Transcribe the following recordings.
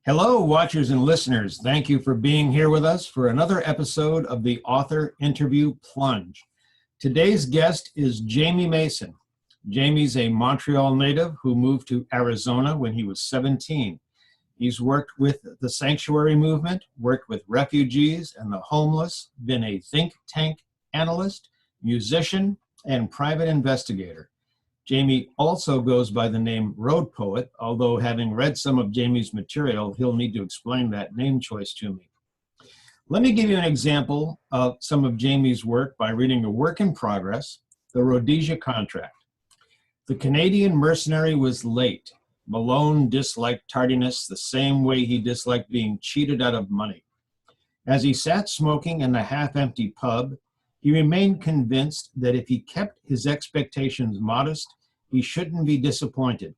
Hello, watchers and listeners. Thank you for being here with us for another episode of the Author Interview Plunge. Today's guest is Jamie Mason. Jamie's a Montreal native who moved to Arizona when he was 17. He's worked with the sanctuary movement, worked with refugees and the homeless, been a think tank analyst, musician, and private investigator. Jamie also goes by the name RoadPoet, although having read some of Jamie's material, he'll need to explain that name choice to me. Let me give you an example of some of Jamie's work by reading a work in progress, The Rhodesia Contract. The Canadian mercenary was late. Malone disliked tardiness the same way he disliked being cheated out of money. As he sat smoking in the half-empty pub, he remained convinced that if he kept his expectations modest, he shouldn't be disappointed.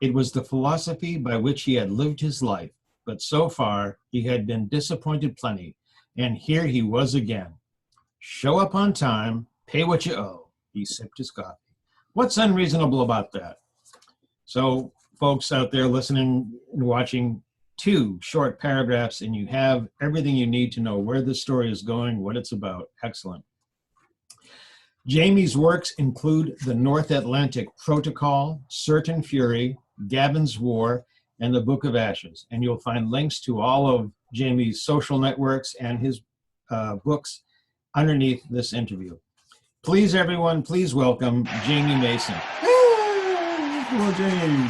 It was the philosophy by which he had lived his life, but so far he had been disappointed plenty, and here he was again. Show up on time, pay what you owe. He sipped his coffee. What's unreasonable about that? So, folks out there listening and watching, two short paragraphs, and you have everything you need to know where the story is going, what it's about. Excellent. Jamie's works include the North Atlantic Protocol, Certain Fury, Gavin's War, and the Book of Ashes. And you'll find links to all of Jamie's social networks and his books underneath this interview. Please, everyone, please welcome Jamie Mason. Hello, Jamie.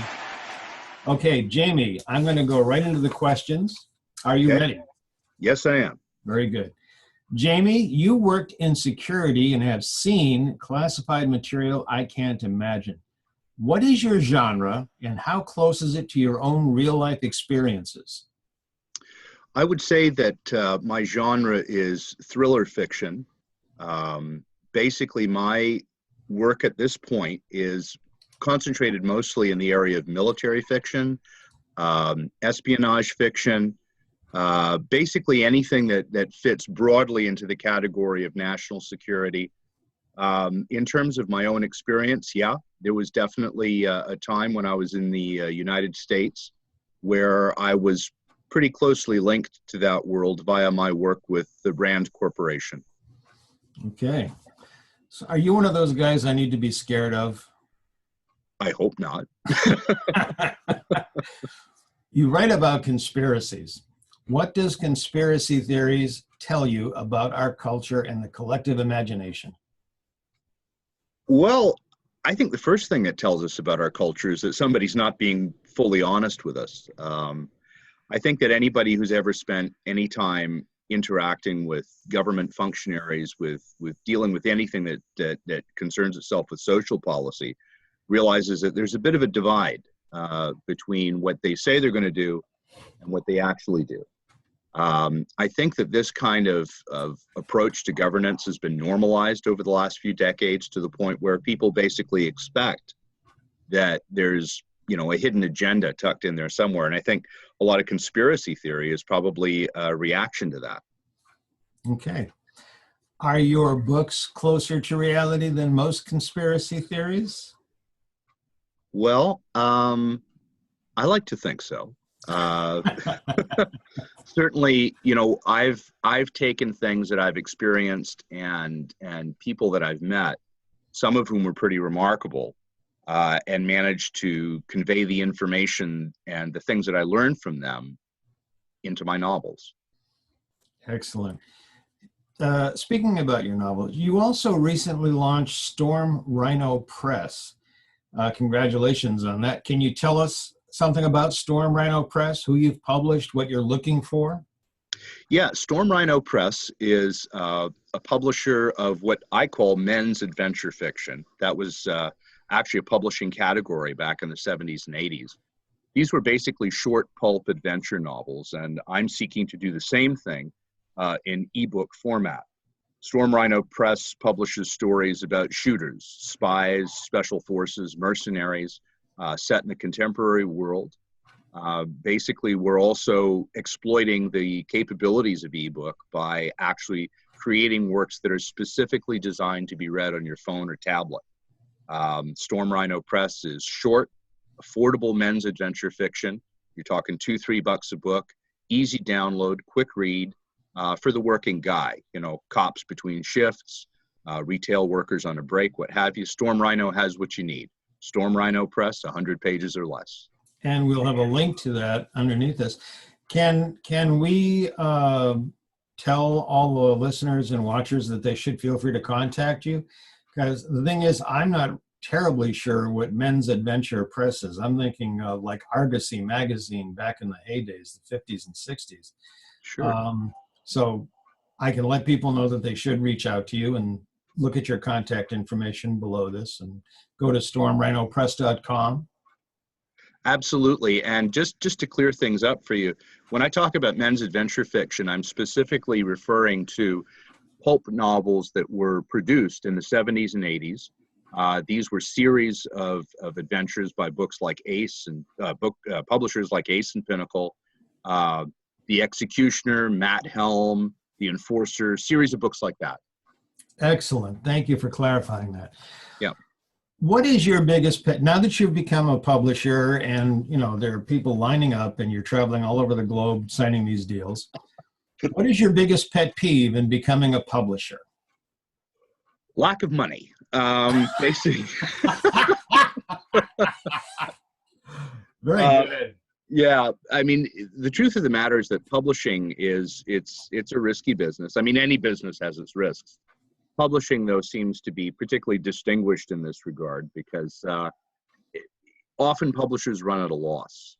Okay, Jamie, I'm going to go right into the questions. Are you ready? Yes, I am. Very good. Jamie, you worked in security and have seen classified material I can't imagine. What is your genre and how close is it to your own real-life experiences? I would say that my genre is thriller fiction. Basically, my work at this point is concentrated mostly in the area of military fiction, espionage fiction, basically anything that fits broadly into the category of national security. In terms of my own experience, yeah, there was definitely a time when I was in the United States where I was pretty closely linked to that world via my work with the Rand Corporation. Okay. So are you one of those guys I need to be scared of? I hope not. You write about conspiracies. What does conspiracy theories tell you about our culture and the collective imagination? Well, I think the first thing it tells us about our culture is that somebody's not being fully honest with us. I think that anybody who's ever spent any time interacting with government functionaries, with dealing with anything that concerns itself with social policy, realizes that there's a bit of a divide between what they say they're going to do and what they actually do. I think that this kind of approach to governance has been normalized over the last few decades to the point where people basically expect that there's, a hidden agenda tucked in there somewhere. And I think a lot of conspiracy theory is probably a reaction to that. Okay. Are your books closer to reality than most conspiracy theories? Well, I like to think so. Certainly, I've taken things that I've experienced and people that I've met, some of whom were pretty remarkable, and managed to convey the information and the things that I learned from them into my novels. Excellent. Speaking about your novels, you also recently launched Storm Rhino Press. Congratulations on that. Can you tell us something about Storm Rhino Press, who you've published, what you're looking for? Yeah, Storm Rhino Press is a publisher of what I call men's adventure fiction. That was actually a publishing category back in the 70s and 80s. These were basically short pulp adventure novels, and I'm seeking to do the same thing in ebook format. Storm Rhino Press publishes stories about shooters, spies, special forces, mercenaries, set in the contemporary world. Basically, we're also exploiting the capabilities of ebook by actually creating works that are specifically designed to be read on your phone or tablet. Storm Rhino Press is short, affordable men's adventure fiction You're talking $2-3 a book, easy download, quick read, for the working guy, cops between shifts, retail workers on a break, what have you. Storm Rhino has what you need. Storm Rhino Press, 100 pages or less. And we'll have a link to that underneath this. Can we tell all the listeners and watchers that they should feel free to contact you? Because the thing is, I'm not terribly sure what Men's Adventure Press is. I'm thinking like Argosy magazine back in the heydays, the 50s and 60s. Sure. So I can let people know that they should reach out to you, and look at your contact information below this and go to stormrhinopress.com. Absolutely. And just to clear things up for you, when I talk about men's adventure fiction, I'm specifically referring to pulp novels that were produced in the 70s and 80s. These were series of adventures by books like Ace and publishers like Ace and Pinnacle, The Executioner, Matt Helm, The Enforcer, series of books like that. Excellent. Thank you for clarifying that. Yeah. What is your biggest pet, now that you've become a publisher and there are people lining up and you're traveling all over the globe signing these deals, what is your biggest pet peeve in becoming a publisher? Lack of money. Basically. Very good. Yeah, I mean, the truth of the matter is that publishing it's a risky business. I mean, any business has its risks. Publishing, though, seems to be particularly distinguished in this regard because often publishers run at a loss.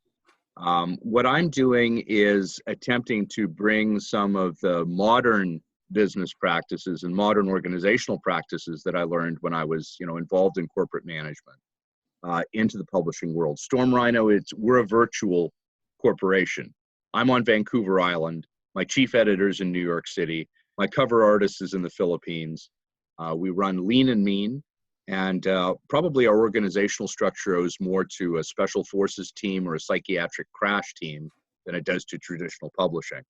What I'm doing is attempting to bring some of the modern business practices and modern organizational practices that I learned when I was, involved in corporate management into the publishing world. Storm Rhino, we're a virtual corporation. I'm on Vancouver Island. My chief editor's in New York City. My cover artist is in the Philippines. We run lean and mean, and probably our organizational structure owes more to a special forces team or a psychiatric crash team than it does to traditional publishing.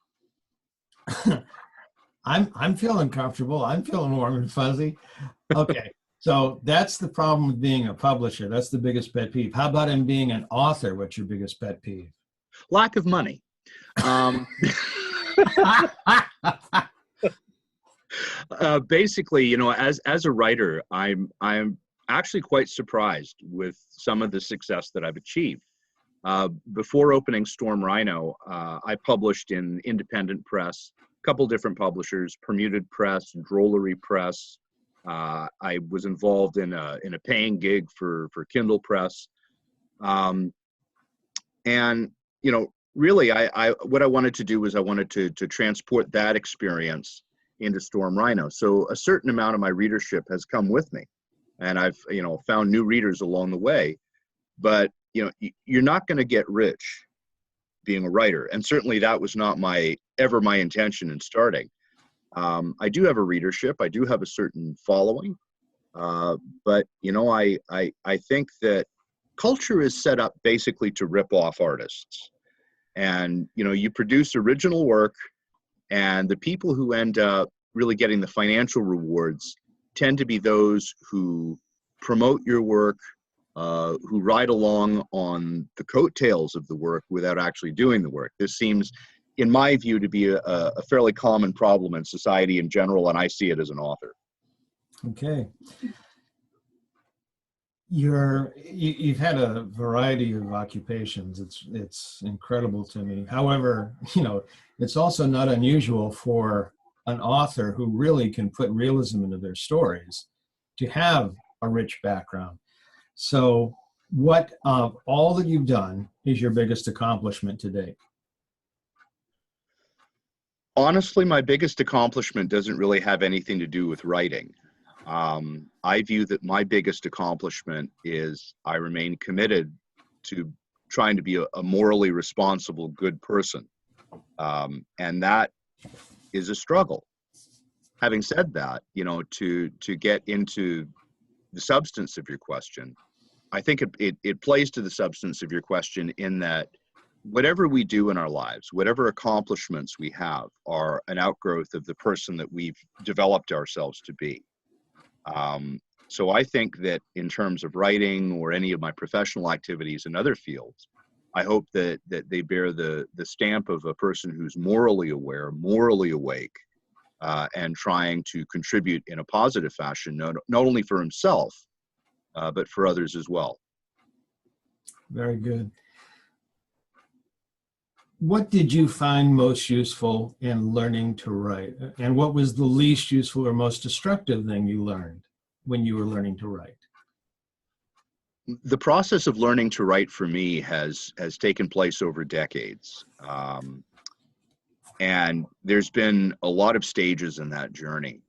I'm feeling comfortable. I'm feeling warm and fuzzy. Okay, so that's the problem with being a publisher. That's the biggest pet peeve. How about in being an author? What's your biggest pet peeve? Lack of money. Basically, as a writer, I'm actually quite surprised with some of the success that I've achieved. Before opening Storm Rhino, I published in independent press, a couple different publishers, Permuted Press, Drollery Press. I was involved in a paying gig for Kindle Press, and really, I what I wanted to do was I wanted to transport that experience into Storm Rhino. So a certain amount of my readership has come with me, and I've found new readers along the way. But you're not going to get rich being a writer, and certainly that was not ever my intention in starting. I do have a readership. I do have a certain following, but I think that culture is set up basically to rip off artists, and you produce original work. And the people who end up really getting the financial rewards tend to be those who promote your work, who ride along on the coattails of the work without actually doing the work. This seems, in my view, to be a fairly common problem in society in general, and I see it as an author. Okay. You've had a variety of occupations. It's incredible to me. However, it's also not unusual for an author who really can put realism into their stories to have a rich background. So what of all that you've done is your biggest accomplishment to date? Honestly, my biggest accomplishment doesn't really have anything to do with writing. I view that my biggest accomplishment is I remain committed to trying to be a morally responsible, good person. And that is a struggle. Having said that, to get into the substance of your question, I think it plays to the substance of your question in that whatever we do in our lives, whatever accomplishments we have, are an outgrowth of the person that we've developed ourselves to be. So I think that in terms of writing or any of my professional activities in other fields, I hope that they bear the stamp of a person who's morally aware, morally awake, and trying to contribute in a positive fashion, not only for himself, but for others as well. Very good. What did you find most useful in learning to write? And what was the least useful or most destructive thing you learned when you were learning to write? The process of learning to write for me has taken place over decades. And there's been a lot of stages in that journey.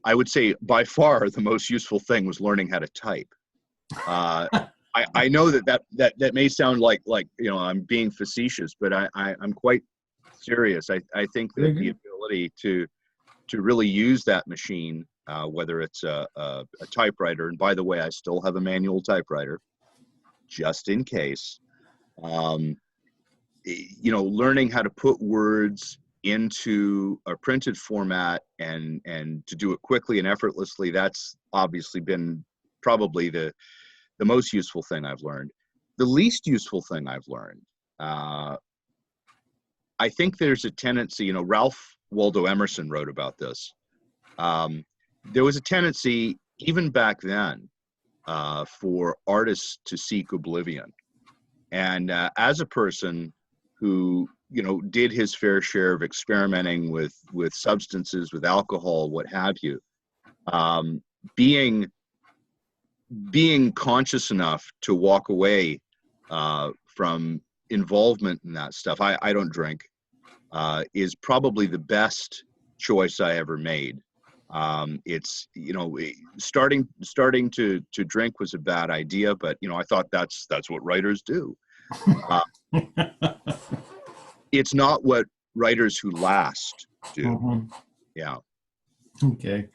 I would say by far the most useful thing was learning how to type. I know that may sound like I'm being facetious, but I'm quite serious. I think that the ability to really use that machine, whether it's a typewriter, and by the way, I still have a manual typewriter, just in case. Learning how to put words into a printed format and to do it quickly and effortlessly, that's obviously been probably the most useful thing I've learned. The least useful thing I've learned, I think there's a tendency, Ralph Waldo Emerson wrote about this. There was a tendency, even back then, for artists to seek oblivion. And as a person who, did his fair share of experimenting with substances, with alcohol, what have you, being conscious enough to walk away from involvement in that stuff, I don't drink, is probably the best choice I ever made. It's, starting to drink was a bad idea, but, I thought that's what writers do. It's not what writers who last do. Mm-hmm. Yeah. Okay.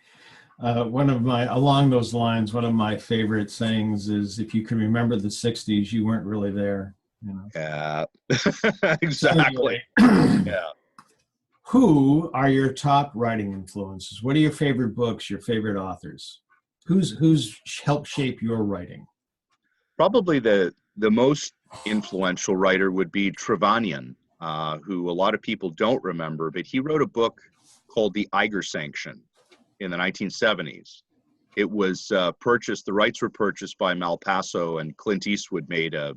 Along those lines, one of my favorite sayings is, if you can remember the 60s, you weren't really there. Yeah, exactly. Yeah. Who are your top writing influences? What are your favorite books, your favorite authors? Who's helped shape your writing? Probably the most influential writer would be Trevanian, who a lot of people don't remember, but he wrote a book called The Eiger Sanction in the 1970s. It was the rights were purchased by Malpaso, and Clint Eastwood made a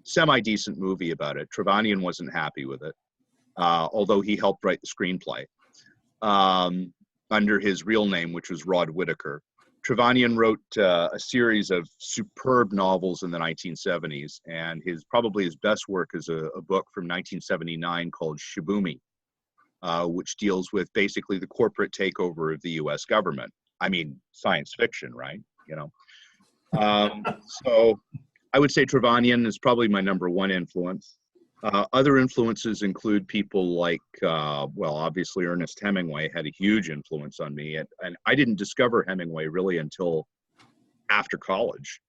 semi-decent movie about it. Trevanian wasn't happy with it, although he helped write the screenplay under his real name, which was Rod Whitaker. Trevanian wrote a series of superb novels in the 1970s, and probably his best work is a book from 1979 called Shibumi, which deals with basically the corporate takeover of the U.S. government. I mean, science fiction, right? So I would say Trevanian is probably my number one influence. Other influences include people like, obviously Ernest Hemingway had a huge influence on me, and I didn't discover Hemingway really until after college.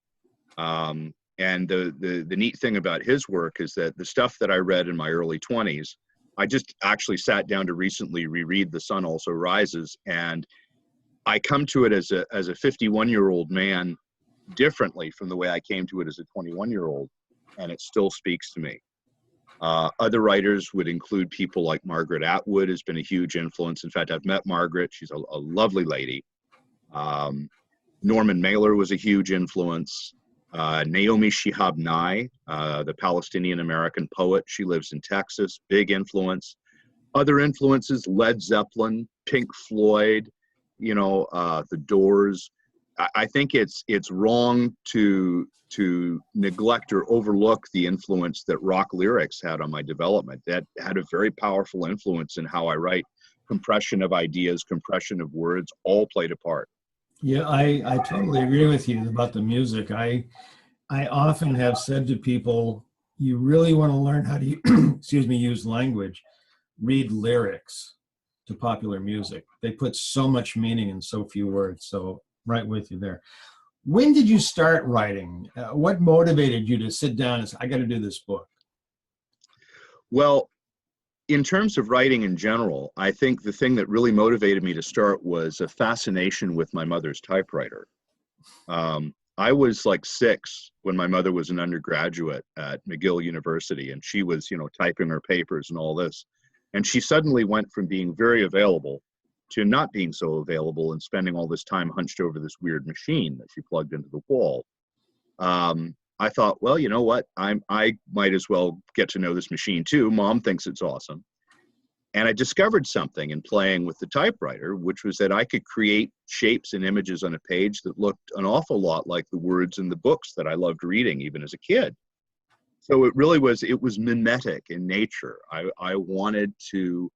And the neat thing about his work is that the stuff that I read in my early 20s, I just actually sat down to recently reread The Sun Also Rises, and I come to it as a 51-year-old man differently from the way I came to it as a 21-year-old, and it still speaks to me. Other writers would include people like Margaret Atwood has been a huge influence. In fact, I've met Margaret. She's a lovely lady. Norman Mailer was a huge influence. Naomi Shihab Nye, the Palestinian-American poet, she lives in Texas, big influence. Other influences, Led Zeppelin, Pink Floyd, The Doors. I think it's wrong to neglect or overlook the influence that rock lyrics had on my development. That had a very powerful influence in how I write. Compression of ideas, compression of words, all played a part. Yeah, I totally agree with you about the music. I often have said to people, you really want to learn how to use language, read lyrics to popular music. They put so much meaning in so few words. So right with you there. When did you start writing? What motivated you to sit down and say, I got to do this book? Well, in terms of writing in general, I think the thing that really motivated me to start was a fascination with my mother's typewriter. I was like 6 when my mother was an undergraduate at McGill University, and she was, typing her papers and all this. And she suddenly went from being very available to not being so available and spending all this time hunched over this weird machine that she plugged into the wall. I thought, well, you know what? I might as well get to know this machine too. Mom thinks it's awesome. And I discovered something in playing with the typewriter, which was that I could create shapes and images on a page that looked an awful lot like the words in the books that I loved reading even as a kid. So it was mimetic in nature. I wanted to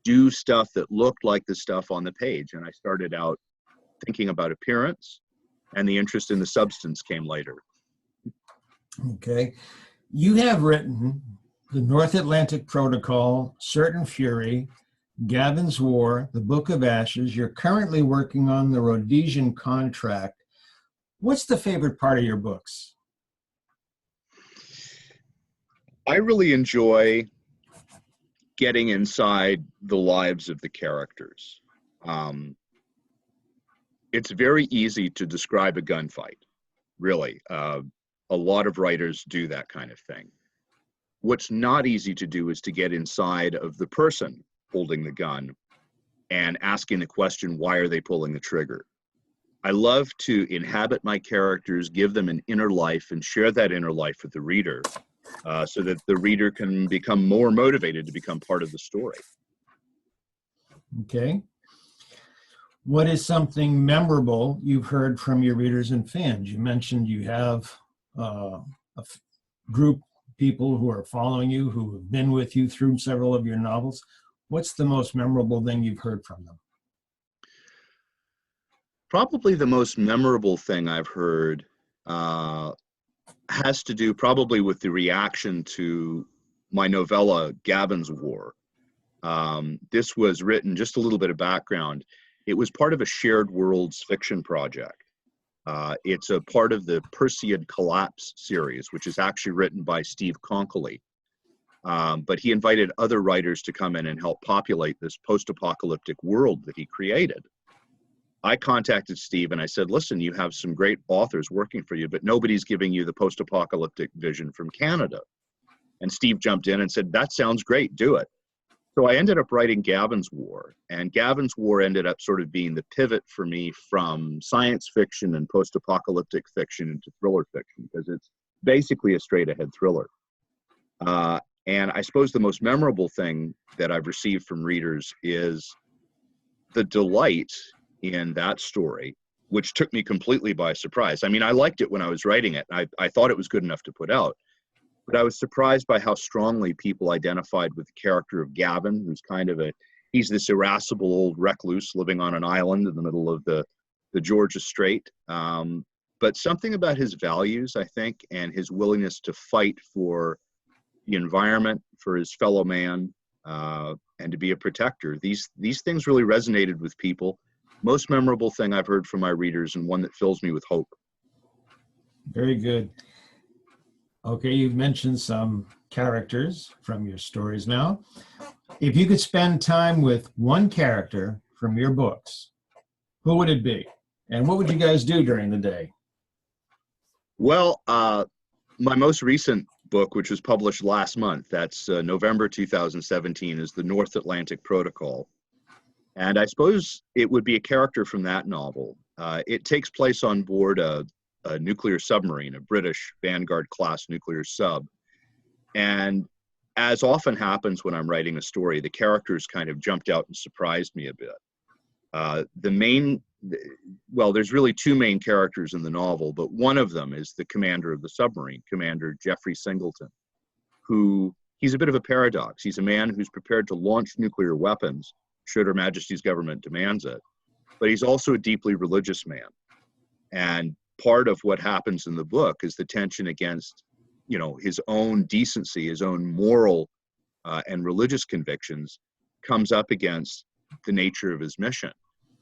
do stuff that looked like the stuff on the page. And I started out thinking about appearance, and the interest in the substance came later. Okay. You have written the North Atlantic Protocol, Certain Fury, Gavin's War, the Book of Ashes. You're currently working on the Rhodesian Contract. What's the favorite part of your books? I really enjoy getting inside the lives of the characters. It's very easy to describe a gunfight, really. A lot of writers do that kind of thing. What's not easy to do is to get inside of the person holding the gun and asking the question, why are they pulling the trigger? I love to inhabit my characters, give them an inner life, and share that inner life with the reader, so that the reader can become more motivated to become part of the story. Okay. What is something memorable you've heard from your readers and fans? You mentioned you have a group of people who are following you, who have been with you through several of your novels. What's the most memorable thing you've heard from them? Probably the most memorable thing I've heard has to do probably with the reaction to my novella, Gavin's War. This was written, just a little bit of background, it was part of a shared worlds fiction project. It's a part of the Perseid Collapse series, which is actually written by Steve Konkoly. But he invited other writers to come in and help populate this post-apocalyptic world that he created. I contacted Steve and I said, listen, you have some great authors working for you, but nobody's giving you the post-apocalyptic vision from Canada. And Steve jumped in and said, that sounds great, do it. So I ended up writing Gavin's War, and Gavin's War ended up sort of being the pivot for me from science fiction and post-apocalyptic fiction into thriller fiction, because it's basically a straight-ahead thriller. And I suppose the most memorable thing that I've received from readers is the delight in that story, which took me completely by surprise. I mean, I liked it when I was writing it. I thought it was good enough to put out, but I was surprised by how strongly people identified with the character of Gavin, who's kind of he's this irascible old recluse living on an island in the middle of the Georgia Strait. But something about his values, I think, and his willingness to fight for the environment, for his fellow man, and to be a protector. These things really resonated with people. Most memorable thing I've heard from my readers, and one that fills me with hope. Very good. Okay, you've mentioned some characters from your stories now. If you could spend time with one character from your books, who would it be? And what would you guys do during the day? Well, my most recent book, which was published last month, that's November 2017, is the North Atlantic Protocol. And I suppose it would be a character from that novel. It takes place on board a nuclear submarine, a British Vanguard-class nuclear sub. And as often happens when I'm writing a story, the characters kind of jumped out and surprised me a bit. There's really two main characters in the novel, but one of them is the commander of the submarine, Commander Jeffrey Singleton, who, he's a bit of a paradox. He's a man who's prepared to launch nuclear weapons should Her Majesty's government demands it, but he's also a deeply religious man. And part of what happens in the book is the tension against, his own decency, his own moral and religious convictions comes up against the nature of his mission.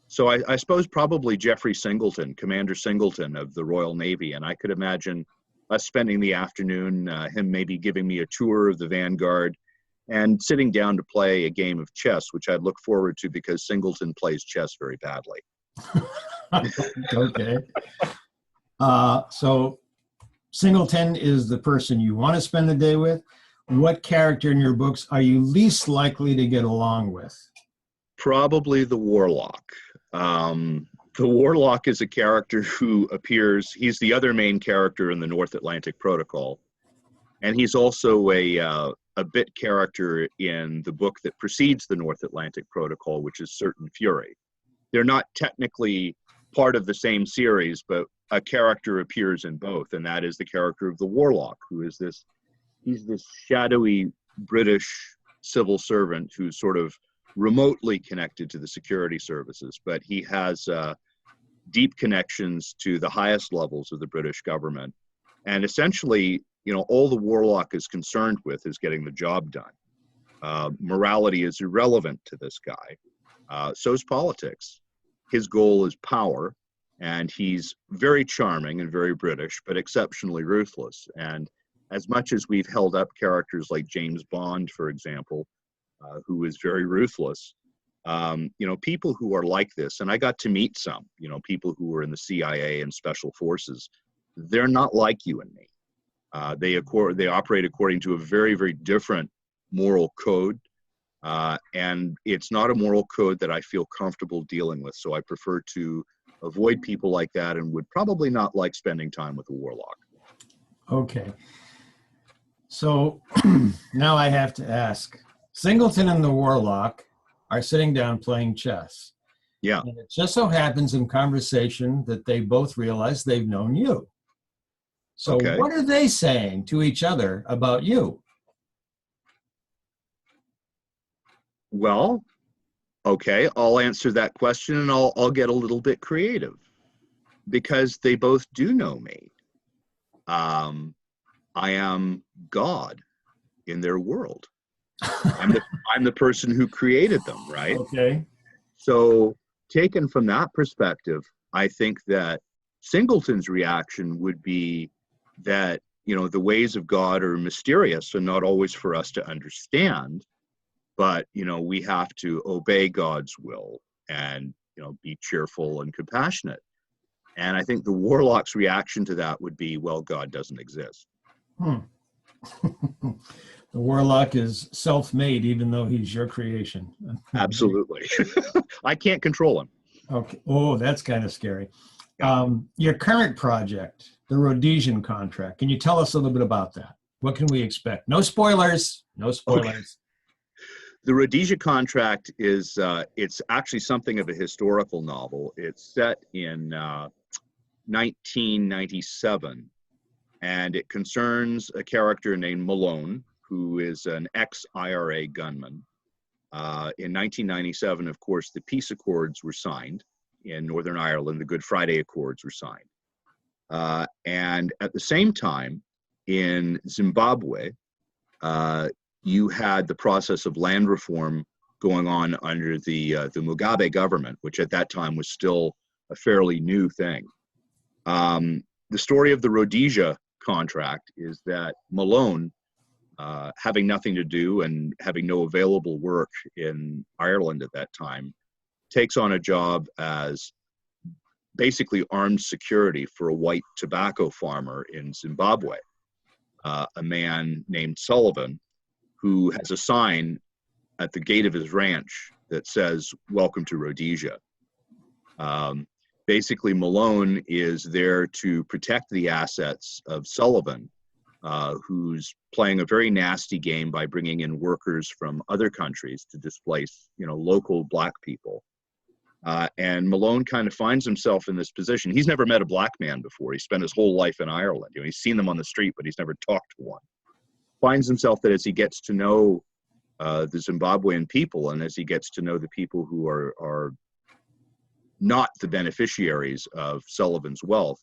So I suppose probably Jeffrey Singleton, Commander Singleton of the Royal Navy, and I could imagine us spending the afternoon, him maybe giving me a tour of the Vanguard and sitting down to play a game of chess, which I'd look forward to because Singleton plays chess very badly. Okay. So Singleton is the person you want to spend the day with. What character in your books are you least likely to get along with? Probably the Warlock. The Warlock is a character who appears, he's the other main character in the North Atlantic Protocol. And he's also a bit character in the book that precedes the North Atlantic Protocol, which is Certain Fury. They're not technically part of the same series, but a character appears in both, and that is the character of the Warlock, who is he's this shadowy British civil servant who's sort of remotely connected to the security services, but he has deep connections to the highest levels of the British government. And essentially, all the Warlock is concerned with is getting the job done. Morality is irrelevant to this guy. So is politics. His goal is power, and he's very charming and very British, but exceptionally ruthless. And as much as we've held up characters like James Bond, for example, who is very ruthless, people who are like this, and I got to meet some, people who were in the CIA and special forces, they're not like you and me. They operate according to a very, very different moral code. And it's not a moral code that I feel comfortable dealing with. So I prefer to avoid people like that and would probably not like spending time with a Warlock. Okay. So now I have to ask, Singleton and the Warlock are sitting down playing chess. Yeah. And it just so happens in conversation that they both realize they've known you. So Okay. What are they saying to each other about you? Well, okay, I'll answer that question, and I'll get a little bit creative, because they both do know me. I am God in their world. I'm the person who created them, right? Okay. So taken from that perspective, I think that Singleton's reaction would be that, the ways of God are mysterious and not always for us to understand, but, we have to obey God's will and, be cheerful and compassionate. And I think the Warlock's reaction to that would be, well, God doesn't exist. The Warlock is self-made, even though he's your creation. Absolutely. I can't control him. Okay. Oh, that's kind of scary. Your current project, the Rhodesian contract, can you tell us a little bit about that? What can we expect? No spoilers. No spoilers. Okay. The Rhodesia contract is, it's actually something of a historical novel. It's set in 1997, and it concerns a character named Malone, who is an ex-IRA gunman. In 1997, of course, the peace accords were signed in Northern Ireland. The Good Friday Accords were signed. And at the same time, in Zimbabwe, you had the process of land reform going on under the Mugabe government, which at that time was still a fairly new thing. The story of the Rhodesia contract is that Malone, having nothing to do and having no available work in Ireland at that time, takes on a job as basically armed security for a white tobacco farmer in Zimbabwe, a man named Sullivan, who has a sign at the gate of his ranch that says, "Welcome to Rhodesia." Basically, Malone is there to protect the assets of Sullivan, who's playing a very nasty game by bringing in workers from other countries to displace, local black people. And Malone kind of finds himself in this position. He's never met a black man before. He spent his whole life in Ireland. He's seen them on the street, but he's never talked to one. Finds himself that as he gets to know the Zimbabwean people, and as he gets to know the people who are not the beneficiaries of Sullivan's wealth,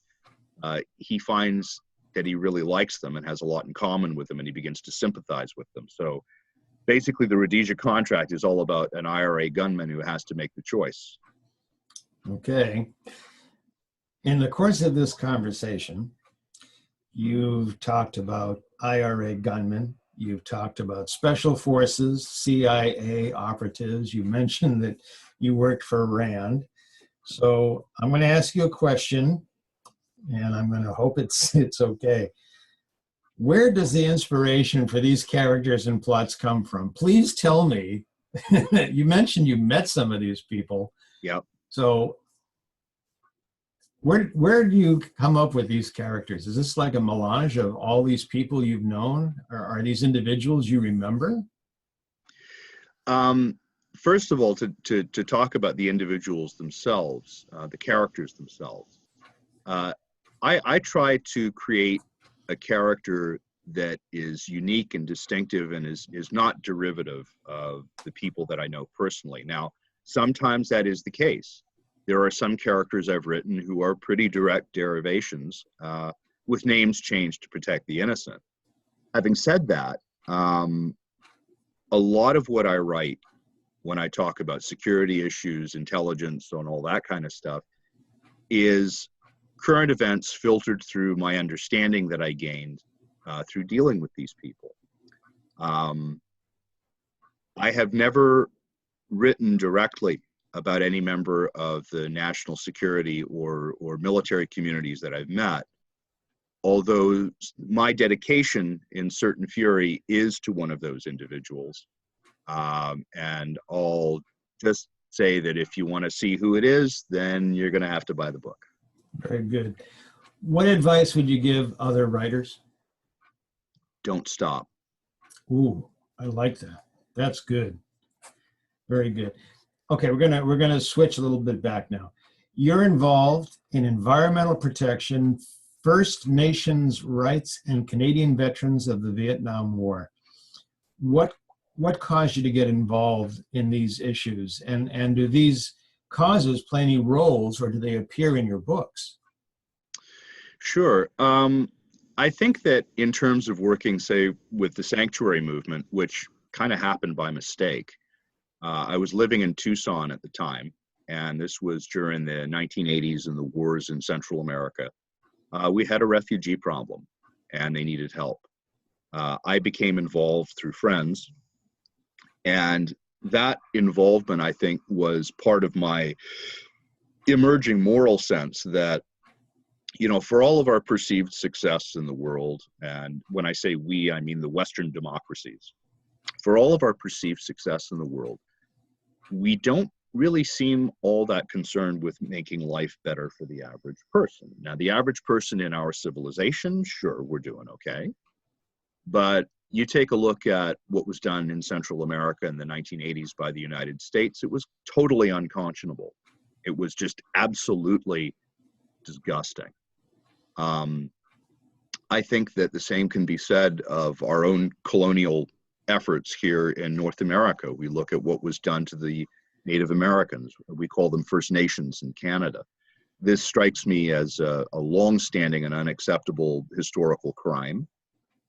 he finds that he really likes them and has a lot in common with them, and he begins to sympathize with them. So basically, the Rhodesia contract is all about an IRA gunman who has to make the choice. Okay. In the course of this conversation, you've talked about IRA gunmen. You've talked about special forces, CIA operatives. You mentioned that you worked for RAND. So I'm going to ask you a question, and I'm going to hope it's okay. Where does the inspiration for these characters and plots come from? Please tell me. You mentioned you met some of these people. Yep. So where do you come up with these characters? Is this like a melange of all these people you've known? Or are these individuals you remember? First of all, to talk about the individuals themselves, the characters themselves, I try to create a character that is unique and distinctive and is not derivative of the people that I know personally. Now, sometimes that is the case. There are some characters I've written who are pretty direct derivations with names changed to protect the innocent. Having said that, a lot of what I write when I talk about security issues, intelligence, and all that kind of stuff is current events filtered through my understanding that I gained through dealing with these people. I have never written directly about any member of the national security or military communities that I've met, although my dedication in certain fury is to one of those individuals. And I'll just say that if you want to see who it is, then you're going to have to buy the book. Very good. What advice would you give other writers? Don't stop. Ooh, I like that. That's good. Very good. Okay, we're gonna switch a little bit back now. You're involved in environmental protection, First Nations rights, and Canadian veterans of the Vietnam War. What caused you to get involved in these issues? And do these causes play any roles, or do they appear in your books? Sure. I think that in terms of working, say, with the sanctuary movement, which kind of happened by mistake, I was living in Tucson at the time, and this was during the 1980s and the wars in Central America. We had a refugee problem, and they needed help. I became involved through friends, and that involvement, I think, was part of my emerging moral sense that, you know, for all of our perceived success in the world, and when I say we, I mean the Western democracies, for all of our perceived success in the world, we don't really seem all that concerned with making life better for the average person. Now, the average person in our civilization, sure, we're doing okay. But you take a look at what was done in Central America in the 1980s by the United States, it was totally unconscionable. It was just absolutely disgusting. I think that the same can be said of our own colonial efforts here in North America. We look at what was done to the Native Americans. We call them First Nations in Canada. This strikes me as a long-standing and unacceptable historical crime,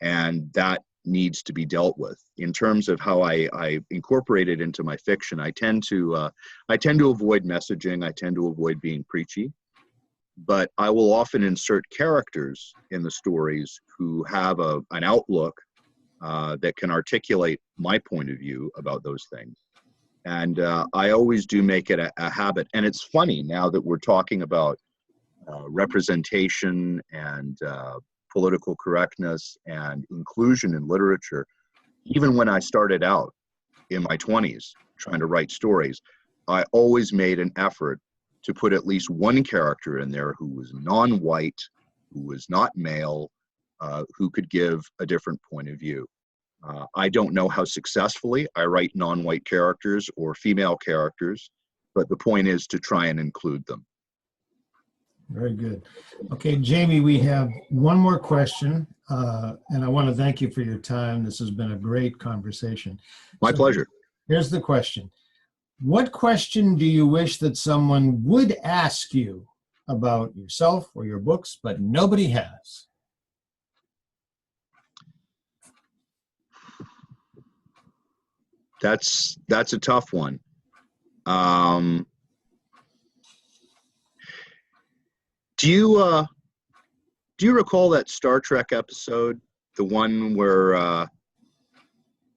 and that needs to be dealt with. In terms of how I incorporate it into my fiction, I tend to avoid messaging. I tend to avoid being preachy, but I will often insert characters in the stories who have an outlook that can articulate my point of view about those things. And I always do make it a habit. And it's funny now that we're talking about representation and political correctness and inclusion in literature. Even when I started out in my 20s trying to write stories, I always made an effort to put at least one character in there who was non-white, who was not male, who could give a different point of view. I don't know how successfully I write non-white characters or female characters, but the point is to try and include them. Very good. Okay, Jamie, we have one more question, and I want to thank you for your time. This has been a great conversation. My pleasure. Here's the question. What question do you wish that someone would ask you about yourself or your books, but nobody has? That's a tough one. Do you recall that Star Trek episode, the one where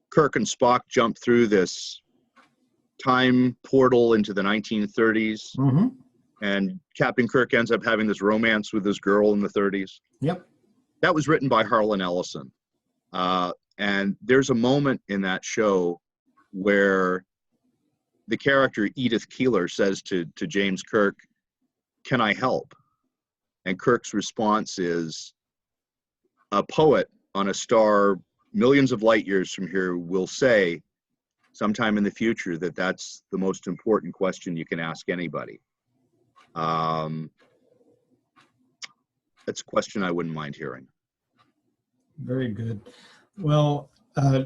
Kirk and Spock jump through this time portal into the 1930s? Mm-hmm. and Captain Kirk ends up having this romance with this girl in the 30s. Yep. That was written by Harlan Ellison. And there's a moment in that show where the character Edith Keeler says to James Kirk, "Can I help?" And Kirk's response is, "A poet on a star millions of light years from here will say sometime in the future that that's the most important question you can ask anybody." That's a question I wouldn't mind hearing. Very good. Well,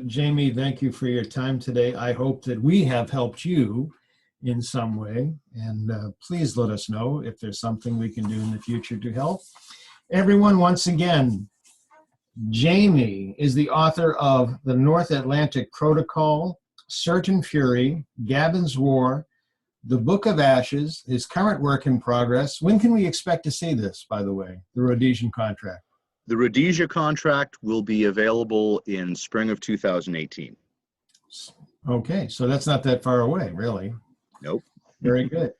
Jamie, thank you for your time today. I hope that we have helped you in some way, and please let us know if there's something we can do in the future to help. Everyone, once again, Jamie is the author of The North Atlantic Protocol, Certain Fury, Gavin's War, The Book of Ashes, his current work in progress. When can we expect to see this, by the way, the Rhodesian contract? The Rhodesia contract will be available in spring of 2018. Okay, so that's not that far away, really. Nope. Very good.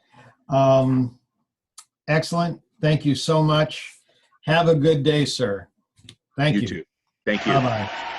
Excellent. Thank you so much. Have a good day, sir. Thank you. You too. Thank you. Bye-bye.